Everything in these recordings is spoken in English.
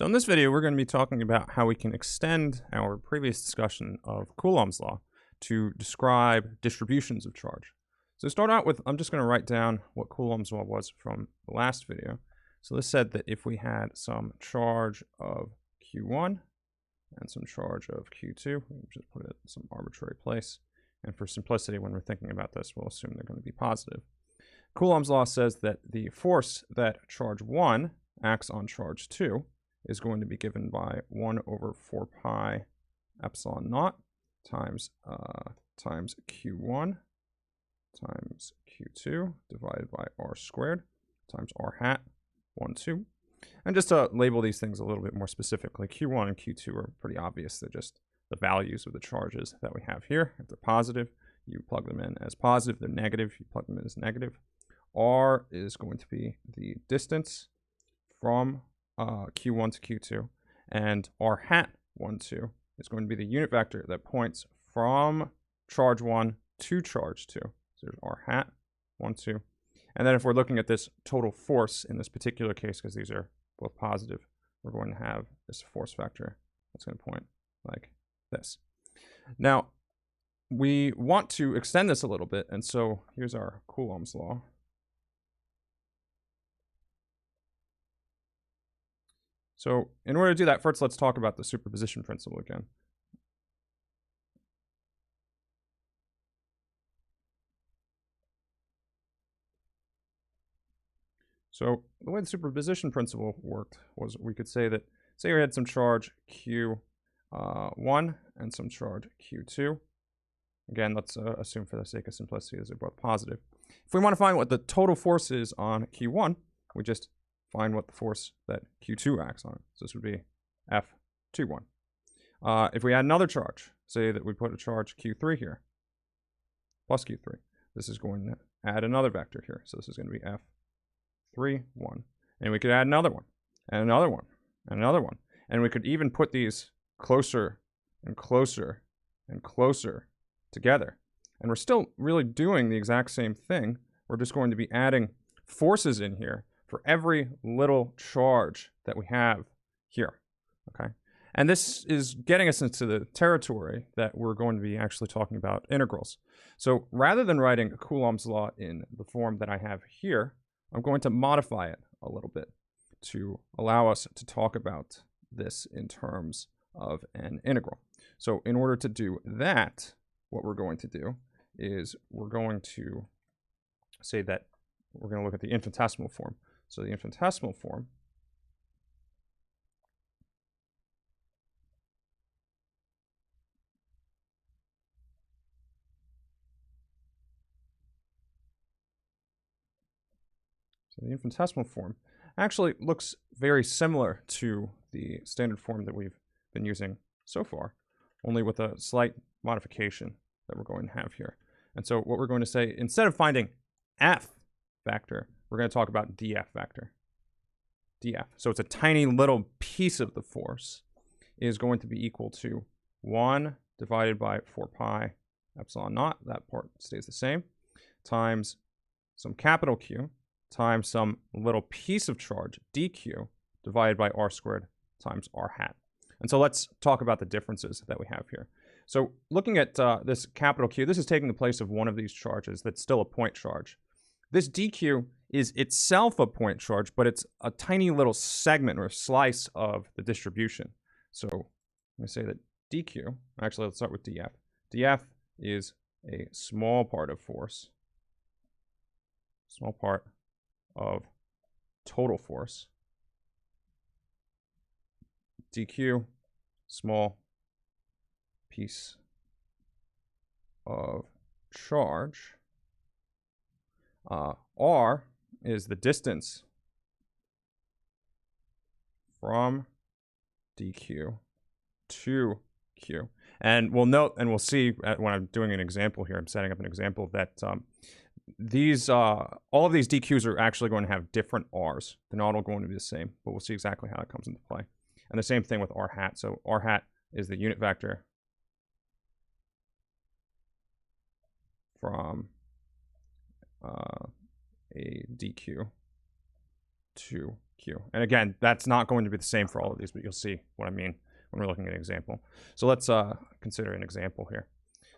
So in this video, we're going to be talking about how we can extend our previous discussion of Coulombs Law to describe distributions of charge. So to start out with, I'm just going to write down what Coulombs Law was from the last video. So this said that if we had some charge of Q1 and some charge of Q2, we'll just put it in some arbitrary place. And for simplicity, when we're thinking about this, we'll assume they're going to be positive. Coulombs Law says that the force that charge 1 acts on charge 2 is going to be given by 1 over 4 pi epsilon naught times Q1 times Q2 divided by r squared times r hat 1, 2. And just to label these things a little bit more specifically, Q1 and Q2 are pretty obvious. They're just the values of the charges that we have here. If they're positive, you plug them in as positive. If they're negative, you plug them in as negative. R is going to be the distance from Q1 to Q2, and r hat 1, 2 is going to be the unit vector that points from charge 1 to charge 2. So there's r hat 1, 2. And then if we're looking at this total force in this particular case, because these are both positive, we're going to have this force vector that's going to point like this. Now, we want to extend this a little bit, and so here's our Coulombs law. So in order to do that, first let's talk about the superposition principle again. So the way the superposition principle worked was we could say that, say we had some charge Q1 and some charge Q2. Again, let's assume for the sake of simplicity that they're both positive. If we want to find what the total force is on Q1, we just find what the force that Q2 acts on. So this would be F21. If we add another charge, say that we put a charge Q3 here, plus Q3, this is going to add another vector here. So this is going to be F3, 1. And we could add another one, and another one, and another one. And we could even put these closer and closer and closer together. And we're still really doing the exact same thing. We're just going to be adding forces in here for every little charge that we have here, okay? And this is getting us into the territory that we're going to be actually talking about integrals. So rather than writing Coulombs law in the form that I have here, I'm going to modify it a little bit to allow us to talk about this in terms of an integral. So in order to do that, what we're going to do is we're going to say that we're going to look at the infinitesimal form. So the infinitesimal form actually looks very similar to the standard form that we've been using so far, only with a slight modification that we're going to have here. And so what we're going to say, instead of finding f vector, we're going to talk about df vector. df. So it's a tiny little piece of the force is going to be equal to 1 divided by 4 pi epsilon naught, that part stays the same, times some capital Q times some little piece of charge, dq, divided by r squared times r hat. And so let's talk about the differences that we have here. So looking at this capital Q, this is taking the place of one of these charges that's still a point charge. This dq is itself a point charge, but it's a tiny little segment or slice of the distribution. So I'm going to say that dq, actually let's start with df. df is a small part of force, small part of total force. dq, small piece of charge. R is the distance from dq to q. And we'll note, and we'll see when I'm doing an example here, I'm setting up an example that all of these dq's are actually going to have different r's. They're not all going to be the same, but we'll see exactly how that comes into play. And the same thing with r hat. So r hat is the unit vector from a dq to q. And again, that's not going to be the same for all of these, but you'll see what I mean when we're looking at an example. So let's consider an example here.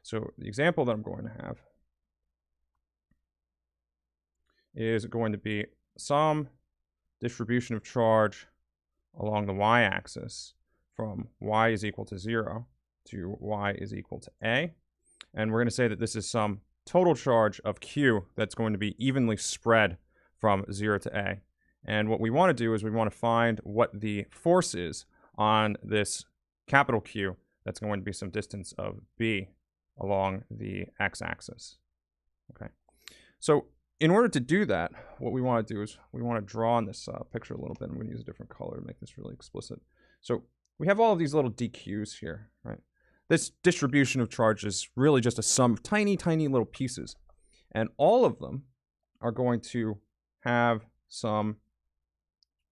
So the example that I'm going to have is going to be some distribution of charge along the y-axis from y is equal to 0 to y is equal to a. And we're going to say that this is some total charge of q that's going to be evenly spread from 0 to a. And what we want to do is we want to find what the force is on this capital Q that's going to be some distance of b along the x-axis. Okay. So in order to do that, what we want to do is we want to draw on this picture a little bit. I'm going to use a different color to make this really explicit. So we have all of these little dq's here, right? This distribution of charge is really just a sum of tiny, tiny little pieces. And all of them are going to have some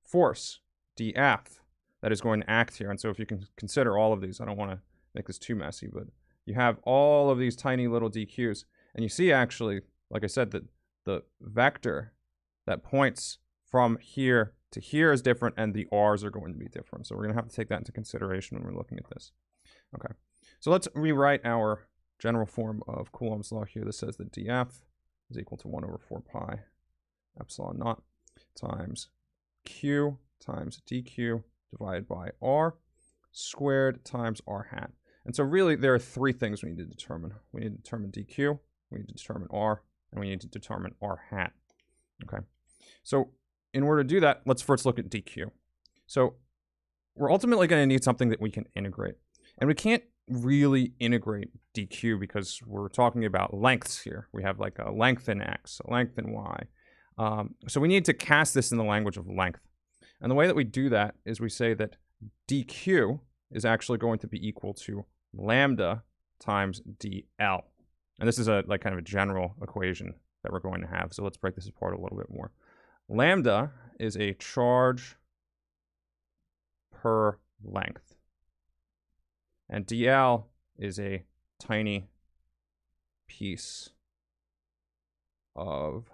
force, dF, that is going to act here. And so if you can consider all of these, I don't want to make this too messy, but you have all of these tiny little dq's. And you see actually, like I said, that the vector that points from here to here is different, and the r's are going to be different. So we're going to have to take that into consideration when we're looking at this. Okay, so let's rewrite our general form of Coulombs law here. This says that dF is equal to 1 over 4 pi epsilon naught times q times dq divided by r squared times r hat. And so really there are three things we need to determine. We need to determine dq, we need to determine r, and we need to determine r hat. Okay, so in order to do that, let's first look at dq. So we're ultimately going to need something that we can integrate. And we can't really integrate dq because we're talking about lengths here. We have like a length in x, a length in y. So we need to cast this in the language of length. And the way that we do that is we say that dq is actually going to be equal to lambda times dl. And this is a like kind of a general equation that we're going to have. So let's break this apart a little bit more. Lambda is a charge per length. And dl is a tiny piece of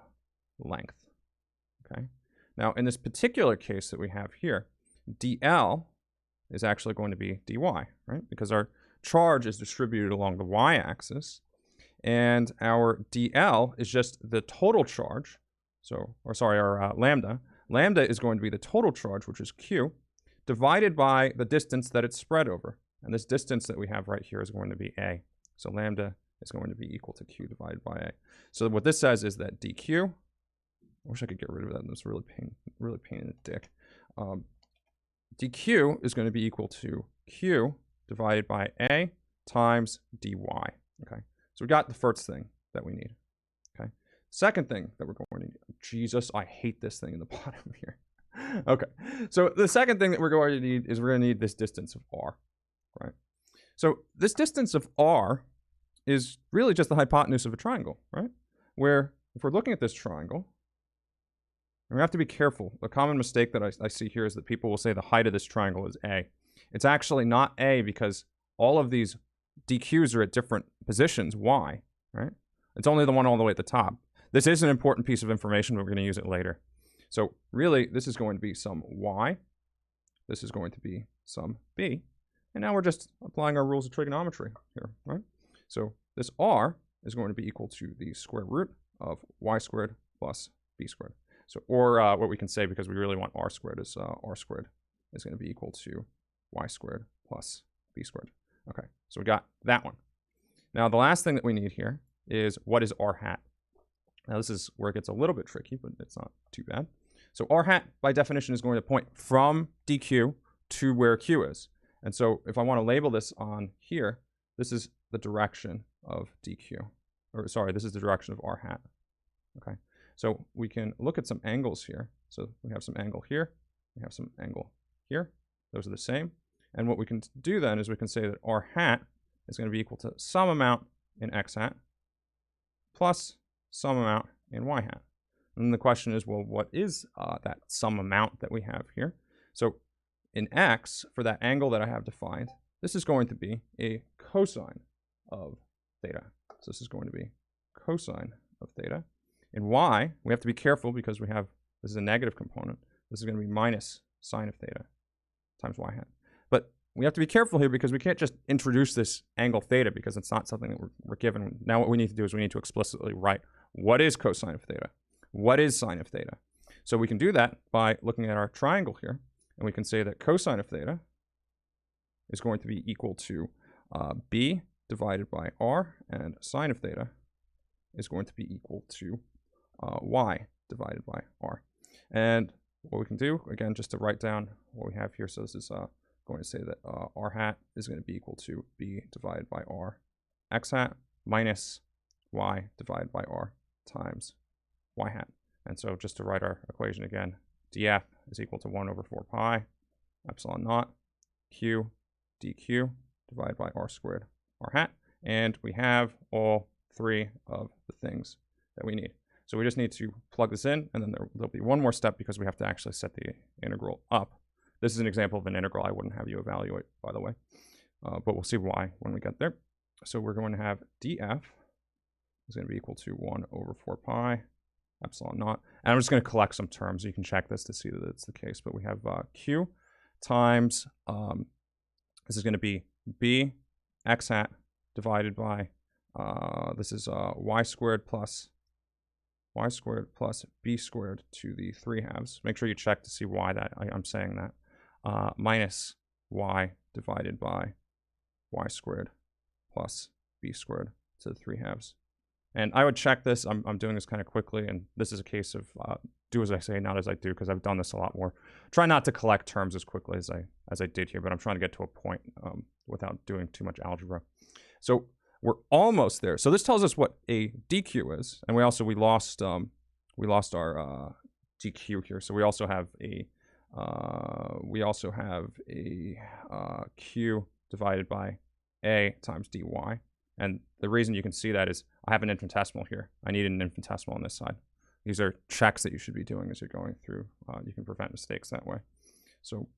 length. Okay. Now, in this particular case that we have here, dl is actually going to be dy, right? Because our charge is distributed along the y-axis, and our dl is just the total charge. So, or sorry, our lambda. Lambda is going to be the total charge, which is q, divided by the distance that it's spread over. And this distance that we have right here is going to be a. So lambda is going to be equal to q divided by a. So what this says is that dq, I wish I could get rid of that. That's really pain in the dick. dq is going to be equal to q divided by a times dy. Okay, so we got the first thing that we need. Okay, second thing that we're going to need. Jesus, I hate this thing in the bottom here. Okay, so the second thing that we're going to need is we're going to need this distance of r. Right. So this distance of r is really just the hypotenuse of a triangle, right? Where if we're looking at this triangle, and we have to be careful. A common mistake that I see here is that people will say the height of this triangle is a. It's actually not a because all of these dq's are at different positions, y, right? It's only the one all the way at the top. This is an important piece of information, but we're going to use it later. So really, this is going to be some y. This is going to be some b. And now we're just applying our rules of trigonometry here, right? So this r is going to be equal to the square root of y squared plus b squared. So, or what we can say, because we really want r squared, is r squared is going to be equal to y squared plus b squared. Okay, so we got that one. Now the last thing that we need here is what is r hat? Now this is where it gets a little bit tricky, but it's not too bad. So r hat, by definition, is going to point from dq to where q is. And so if I want to label this on here, this is the direction of dq. Or sorry, this is the direction of r hat. Okay, so we can look at some angles here. So we have some angle here, we have some angle here. Those are the same. And what we can do then is we can say that r hat is going to be equal to some amount in x hat plus some amount in y hat. And the question is, well, what is that some amount that we have here? So in x, for that angle that I have defined, this is going to be a cosine of theta. So this is going to be cosine of theta. In y, we have to be careful because we have, this is a negative component. This is going to be minus sine of theta times y hat. But we have to be careful here because we can't just introduce this angle theta because it's not something that we're given. Now what we need to do is we need to explicitly write what is cosine of theta? What is sine of theta? So we can do that by looking at our triangle here, and we can say that cosine of theta is going to be equal to b divided by r, and sine of theta is going to be equal to y divided by r. And what we can do, again, just to write down what we have here, so this is going to say that r hat is going to be equal to b divided by r x hat minus y divided by r times y hat. And so just to write our equation again, df is equal to 1 over 4 pi epsilon naught q dq divided by r squared r hat. And we have all three of the things that we need. So we just need to plug this in, and then there'll be one more step because we have to actually set the integral up. This is an example of an integral I wouldn't have you evaluate, by the way. But we'll see why when we get there. So we're going to have df is going to be equal to 1 over 4 pi epsilon naught. And I'm just going to collect some terms. You can check this to see that it's the case. But we have q times, this is going to be b x hat divided by, this is y squared plus b squared to the 3 halves. Make sure you check to see why that I'm saying that. Minus y divided by y squared plus b squared to the 3 halves. And I would check this. I'm doing this kind of quickly, and this is a case of do as I say, not as I do, because I've done this a lot more. Try not to collect terms as quickly as I did here, but I'm trying to get to a point without doing too much algebra. So we're almost there. So this tells us what a dq is, and we lost our dq here. So we also have a q divided by a times dy. And the reason you can see that is I have an infinitesimal here. I need an infinitesimal on this side. These are checks that you should be doing as you're going through. You can prevent mistakes that way. So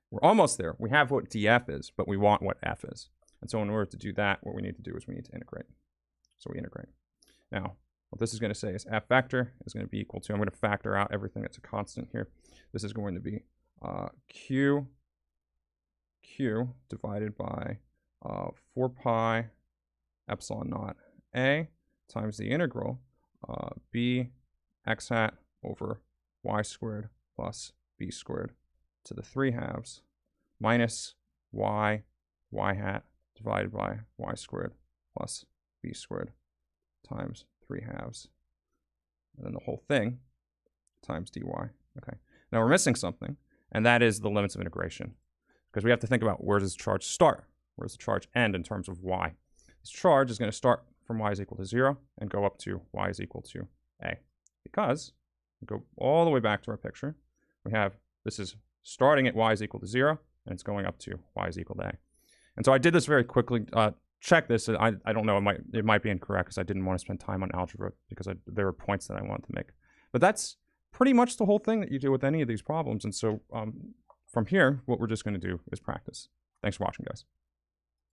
we're almost there. We have what df is, but we want what f is. And so in order to do that, what we need to do is we need to integrate. So we integrate. Now, what this is going to say is f vector is going to be equal to, I'm going to factor out everything that's a constant here. This is going to be q divided by 4 pi epsilon naught a times the integral b x hat over y squared plus b squared to the 3 halves minus y hat divided by y squared plus b squared times 3 halves. And then the whole thing times dy. Okay. Now we're missing something, and that is the limits of integration. Because we have to think about where does charge start? Where does the charge end in terms of y? This charge is going to start from y is equal to 0 and go up to y is equal to a. Because, we go all the way back to our picture, we have, this is starting at y is equal to 0, and it's going up to y is equal to a. And so I did this very quickly. Check this. I don't know. It might be incorrect because I didn't want to spend time on algebra because there were points that I wanted to make. But that's pretty much the whole thing that you do with any of these problems. And so from here, what we're just going to do is practice. Thanks for watching, guys.